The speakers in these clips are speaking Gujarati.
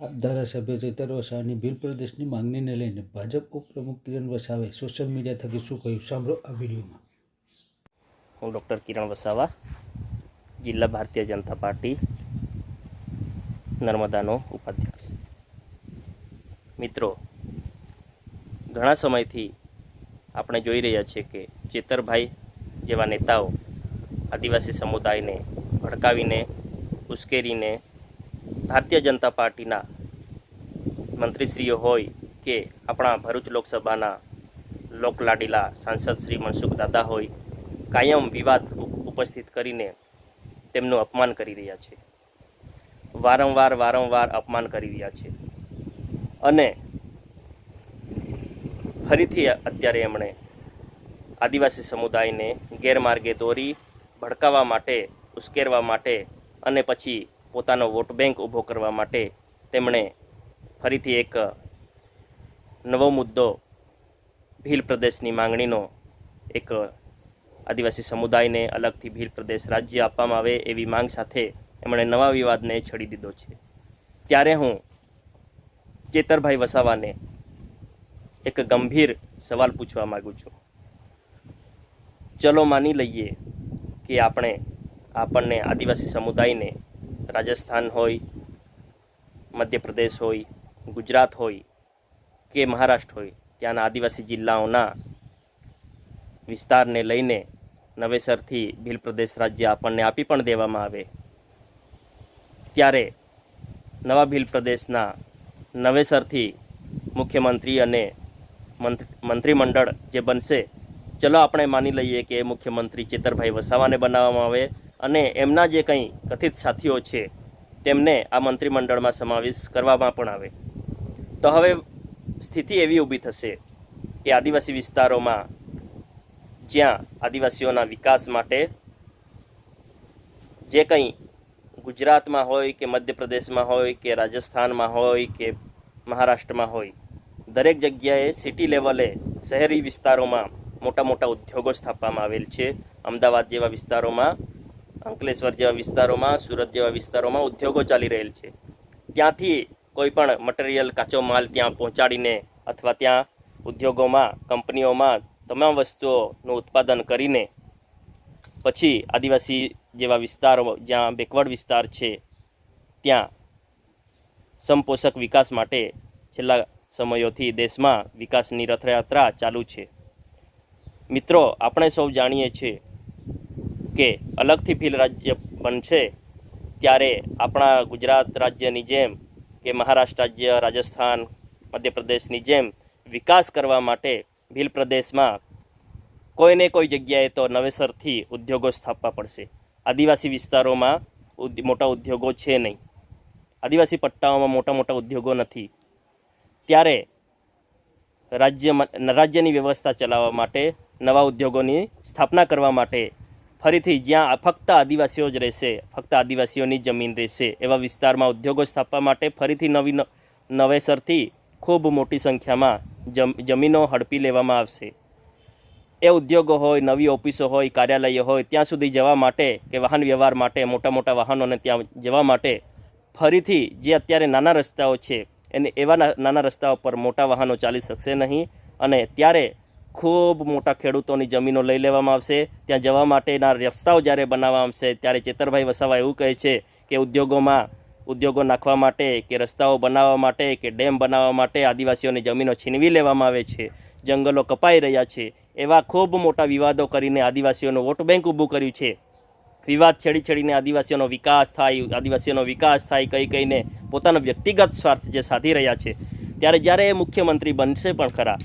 આપ ધારાસભ્ય ચેતર વસાવાની ભીલ પ્રદેશની માંગણીને લઈને ભાજપ ઉપપ્રમુખ કિરણ વસાવાએ સોશિયલ મીડિયા થકી શું કહ્યું, સાંભળો આ વિડીયોમાં. હું ડૉક્ટર કિરણ વસાવા, જિલ્લા ભારતીય જનતા પાર્ટી નર્મદાનો ઉપાધ્યક્ષ. મિત્રો, ઘણા સમયથી આપણે જોઈ રહ્યા છીએ કે ચેતરભાઈ જેવા નેતાઓ આદિવાસી સમુદાયને ભડકાવીને, ઉશ્કેરીને ભારતીય જનતા પાર્ટીના મંત્રીશ્રીઓ હોય કે આપણા ભરૂચ લોકસભાના લોકલાડીલા સાંસદ શ્રી મનસુખ દાદા હોય, કાયમ વિવાદ ઉપસ્થિત કરીને તેમનું અપમાન કરી રહ્યા છે. વારંવાર અપમાન કરી રહ્યા છે અને ફરીથી અત્યારે એમણે આદિવાસી સમુદાયને ગેરમાર્ગે દોરી ભડકાવવા માટે, ઉશ્કેરવા માટે અને પછી પોતાનો વોટ બેંક ઊભો કરવા માટે તેમણે ફરીથી એક નવો મુદ્દો ભીલ પ્રદેશની માંગણીનો, એક આદિવાસી સમુદાયને અલગથી ભીલ પ્રદેશ રાજ્ય આપવામાં આવે એવી માંગ સાથે એમણે નવા વિવાદને છેડી દીધો છે. ત્યારે હું ચેતરભાઈ વસાવાને એક ગંભીર સવાલ પૂછવા માગું છું. ચલો માની લઈએ કે આપણને આદિવાસી સમુદાયને રાજસ્થાન હોય, મધ્યપ્રદેશ હોય, ગુજરાત હોય કે મહારાષ્ટ્ર હોય, ત્યાંના આદિવાસી જિલ્લાઓના વિસ્તારને લઈને નવેસરથી ભીલ પ્રદેશ રાજ્ય આપણને આપી પણ દેવામાં આવે, ત્યારે નવા ભીલ પ્રદેશના નવેસરથી મુખ્યમંત્રી અને મંત્રીમંડળ જે બનશે, ચલો આપણે માની લઈએ કે મુખ્યમંત્રી ચેતરભાઈ વસાવાને બનાવવામાં આવે અને એમના જે કંઈ કથિત સાથીઓ છે તેમને આ મંત્રીમંડળમાં સમાવેશ કરવામાં પણ આવે, તો હવે સ્થિતિ એવી ઊભી થશે કે આદિવાસી વિસ્તારોમાં, જ્યાં આદિવાસીઓના વિકાસ માટે જે કંઈ ગુજરાતમાં હોય કે મધ્યપ્રદેશમાં હોય કે રાજસ્થાનમાં હોય કે મહારાષ્ટ્રમાં હોય, દરેક જગ્યાએ સિટી લેવલે શહેરી વિસ્તારોમાં મોટા મોટા ઉદ્યોગો સ્થાપવામાં આવેલ છે. અમદાવાદ જેવા વિસ્તારોમાં, અંકલેશ્વર જેવા વિસ્તારોમાં, સુરત જેવા વિસ્તારોમાં ઉદ્યોગો ચાલી રહેલ છે. ત્યાંથી કોઈ પણ મટીરિયલ, કાચો માલ ત્યાં પહોંચાડીને અથવા ત્યાં ઉદ્યોગોમાં, કંપનીઓમાં તમામ વસ્તુઓનું ઉત્પાદન કરીને પછી આદિવાસી જેવા વિસ્તારો, જ્યાં બેકવર્ડ વિસ્તાર છે, ત્યાં સમપોષક વિકાસ માટે છેલ્લા સમયોથી દેશમાં વિકાસની રથયાત્રા ચાલુ છે. મિત્રો, આપણે સૌ જાણીએ છીએ કે અલગથી ભીલ રાજ્ય બનશે ત્યારે આપણા ગુજરાત રાજ્યની જેમ કે મહારાષ્ટ્ર રાજ્ય, રાજસ્થાન, મધ્યપ્રદેશની જેમ વિકાસ કરવા માટે ભીલ પ્રદેશમાં કોઈને કોઈ જગ્યાએ તો નવેસરથી ઉદ્યોગો સ્થાપવા પડશે. આદિવાસી વિસ્તારોમાં મોટા ઉદ્યોગો છે નહીં, આદિવાસી પટ્ટાઓમાં મોટા મોટા ઉદ્યોગો નથી, ત્યારે રાજ્યની વ્યવસ્થા ચલાવવા માટે, નવા ઉદ્યોગોની સ્થાપના કરવા માટે ફરીથી જ્યાં ફક્ત આદિવાસીઓ જ રહેશે, ફક્ત આદિવાસીઓની જમીન રહેશે એવા વિસ્તારમાં ઉદ્યોગો સ્થાપવા માટે ફરીથી નવેસરથી ખૂબ મોટી સંખ્યામાં જમીનો હડપી લેવામાં આવશે. એ ઉદ્યોગો હોય, નવી ઓફિસો હોય, કાર્યાલયો હોય, ત્યાં સુધી જવા માટે કે વાહન વ્યવહાર માટે, મોટા મોટા વાહનોને ત્યાં જવા માટે ફરીથી જે અત્યારે નાના રસ્તાઓ છે એને એવા નાના રસ્તાઓ પર મોટા વાહનો ચાલી શકશે નહીં અને ત્યારે ખૂબ મોટા ખેડૂતોની જમીનો લઈ લેવામાં આવશે. ત્યાં જવા માટેના રસ્તાઓ જ્યારે બનાવવામાં આવશે ત્યારે ચેતરભાઈ વસાવા એવું કહે છે કે ઉદ્યોગો નાખવા માટે કે રસ્તાઓ બનાવવા માટે કે ડેમ બનાવવા માટે આદિવાસીઓની જમીનો છીનવી લેવામાં આવે છે, જંગલો કપાઈ રહ્યા છે, એવા ખૂબ મોટા વિવાદો કરીને આદિવાસીઓનું વોટ બેંક ઊભું કર્યું છે. વિવાદ છેડીને આદિવાસીઓનો વિકાસ થાય કહીને પોતાનો વ્યક્તિગત સ્વાર્થ જે સાધી રહ્યા છે, ત્યારે જ્યારે એ મુખ્યમંત્રી બનશે પણ ખરા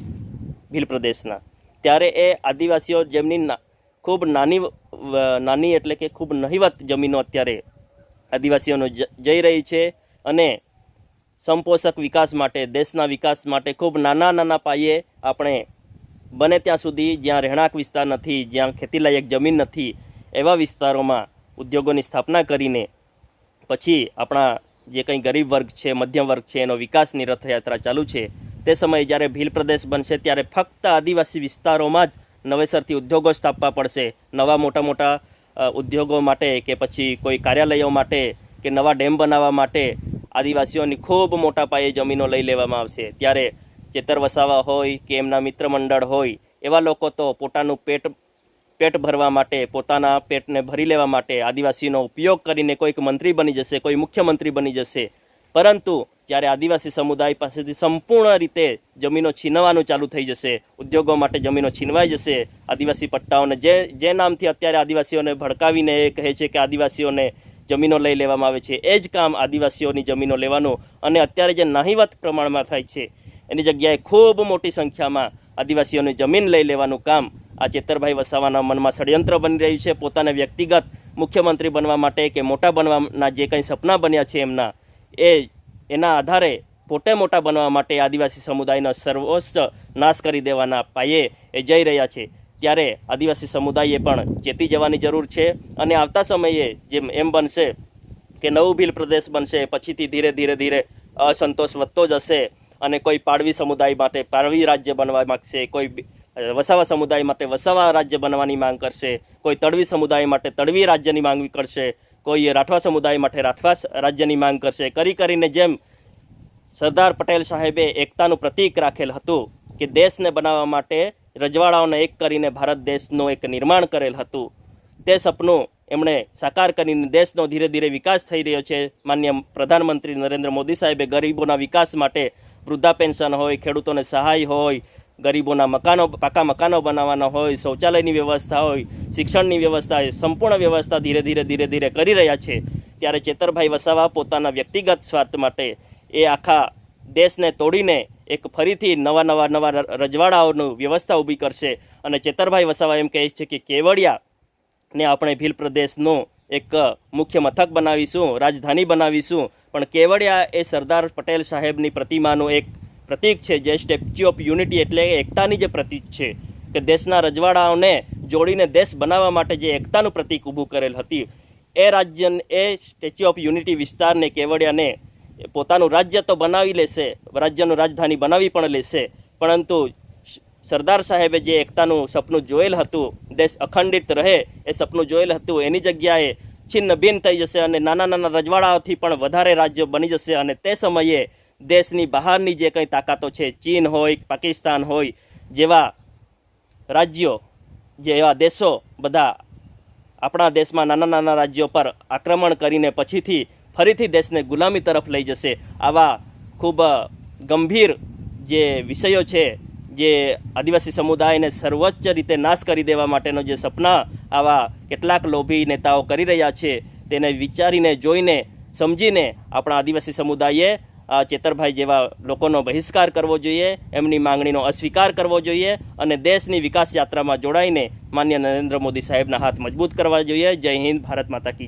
ભીલ પ્રદેશના, ત્યારે એ આદિવાસીઓ જેમની ખૂબ નાની એટલે કે ખૂબ નહિવત જમીનો અત્યારે આદિવાસીઓનો જઈ રહી છે અને સમપોષક વિકાસ માટે, દેશના વિકાસ માટે ખૂબ નાના પાયે આપણે બને ત્યાં સુધી, જ્યાં રહેણાંક વિસ્તાર નથી, જ્યાં ખેતીલાયક જમીન નથી, એવા વિસ્તારોમાં ઉદ્યોગોની સ્થાપના કરીને પછી આપણા જે કંઈ ગરીબ વર્ગ છે, મધ્યમ વર્ગ છે, એનો વિકાસની રથયાત્રા ચાલુ છે. તે સમયે જ્યારે ભીલ પ્રદેશ બનશે ત્યારે ફક્ત આદિવાસી વિસ્તારોમાં જ નવેસરથી ઉદ્યોગો સ્થાપવા પડશે. નવા મોટા ઉદ્યોગો માટે કે પછી કોઈ કાર્યાલયો માટે કે નવા ડેમ બનાવવા માટે આદિવાસીઓની ખૂબ મોટા પાયે જમીનો લઈ લેવામાં આવશે, ત્યારે ચેતર વસાવા હોય કે એમના મિત્ર મંડળ હોય એવા લોકો તો પોતાનું પેટ ભરવા માટે, પોતાના પેટને ભરી લેવા માટે આદિવાસીનો ઉપયોગ કરીને કોઈક મંત્રી બની જશે, કોઈ મુખ્યમંત્રી બની જશે. પરંતુ જ્યારે આદિવાસી સમુદાય પાસેથી સંપૂર્ણ રીતે જમીનો છીનવાનું ચાલુ થઈ જશે, ઉદ્યોગો માટે જમીનો છીનવાઈ જશે, આદિવાસી પટ્ટાઓને જે નામથી અત્યારે આદિવાસીઓને ભડકાવીને એ કહે છે કે આદિવાસીઓને જમીનો લઈ લેવામાં આવે છે, એ જ કામ આદિવાસીઓની જમીનો લેવાનું અને અત્યારે જે નહિવત પ્રમાણમાં થાય છે એની જગ્યાએ ખૂબ મોટી સંખ્યામાં આદિવાસીઓની જમીન લઈ લેવાનું કામ આ ચેતરભાઈ વસાવાના મનમાં ષડયંત્ર બની રહ્યું છે. પોતાને વ્યક્તિગત મુખ્યમંત્રી બનવા માટે કે મોટા બનવાના જે કંઈ સપના બન્યા છે એના આધારે પોતે મોટા બનવા માટે આદિવાસી સમુદાયનો સર્વોચ્ચ નાશ કરી દેવાના પાયે એ જઈ રહ્યા છે. ત્યારે આદિવાસી સમુદાયે પણ ચેતી જવાની જરૂર છે અને આવતા સમયે જેમ એમ બનશે કે નવું ભીલ પ્રદેશ બનશે, પછીથી ધીરે ધીરે અસંતોષ વધતો જશે અને કોઈ પાડવી સમુદાય માટે પાડવી રાજ્ય બનવા માગશે, કોઈ વસાવા સમુદાય માટે વસાવા રાજ્ય બનવાની માંગ કરશે, કોઈ તળવી સમુદાય માટે તળવી રાજ્યની માંગ કરશે, કોઈ રાઠવા સમુદાય માટે રાઠવા રાજ્યની માંગ કરશે. કરીને જેમ સરદાર પટેલ સાહેબે એકતાનું પ્રતીક રાખેલ હતું કે દેશને બનાવવા માટે રજવાડાઓને એક કરીને ભારત દેશનું એક નિર્માણ કરેલ હતું, તે સપનું એમણે સાકાર કરીને દેશનો ધીરે ધીરે વિકાસ થઈ રહ્યો છે. માન્ય પ્રધાનમંત્રી નરેન્દ્ર મોદી સાહેબે ગરીબોના વિકાસ માટે વૃદ્ધા પેન્શન હોય, ખેડૂતોને સહાય હોય, ગરીબોના પાકા મકાનો બનાવવાના હોય, શૌચાલયની વ્યવસ્થા હોય, શિક્ષણની વ્યવસ્થા હોય, સંપૂર્ણ વ્યવસ્થા ધીરે ધીરે કરી રહ્યા છે. ત્યારે ચેતરભાઈ વસાવા પોતાના વ્યક્તિગત સ્વાર્થ માટે એ આખા દેશને તોડીને એક ફરીથી નવા રજવાડાઓની વ્યવસ્થા ઊભી કરશે અને ચેતરભાઈ વસાવા એમ કહે છે કે કેવડિયાને આપણે ભીલ પ્રદેશનું એક મુખ્ય મથક બનાવીશું, રાજધાની બનાવીશું, પણ કેવડિયા એ સરદાર પટેલ સાહેબની પ્રતિમાનું એક પ્રતીક છે, જે સ્ટેચ્યુ ઓફ યુનિટી એટલે એકતાની જે પ્રતીક છે કે દેશના રજવાડાઓને જોડીને દેશ બનાવવા માટે જે એકતાનું પ્રતીક ઊભું કરેલ હતી, એ સ્ટેચ્યુ ઓફ યુનિટી વિસ્તારને કેવડિયાને પોતાનું રાજ્ય તો બનાવી લેશે, રાજ્યનું રાજધાની બનાવી પણ લેશે, પરંતુ સરદાર સાહેબે જે એકતાનું સપનું જોયેલ હતું, દેશ અખંડિત રહે એ સપનું જોયેલ હતું, એની જગ્યાએ છિન્ન ભિન્ન થઈ જશે અને નાના રજવાડાઓથી પણ વધારે રાજ્યો બની જશે. અને તે સમયે દેશની બહારની જે કંઈ તાકાતો છે, ચીન હોય, પાકિસ્તાન હોય, જેવા રાજ્યો, જેવા દેશો બધા આપણા દેશમાં નાના રાજ્યો પર આક્રમણ કરીને પછીથી ફરીથી દેશને ગુલામી તરફ લઈ જશે. આવા ખૂબ ગંભીર જે વિષયો છે, જે આદિવાસી સમુદાયને સર્વોચ્ચ રીતે નાશ કરી દેવા માટેનો જે સપના આવા કેટલાક લોભી નેતાઓ કરી રહ્યા છે, તેને વિચારીને, જોઈને, સમજીને આપણા આદિવાસી સમુદાયે ચેતરભાઈ જેવા લોકોનો બહિષ્કાર કરવો જોઈએ, એમની માંગણીનો અસ્વીકાર કરવો જોઈએ અને દેશની વિકાસ યાત્રામાં જોડાઈને માન્ય નરેન્દ્ર મોદી સાહેબના હાથ મજબૂત કરવા જોઈએ. જય હિન્દ, ભારત માતા કી જય.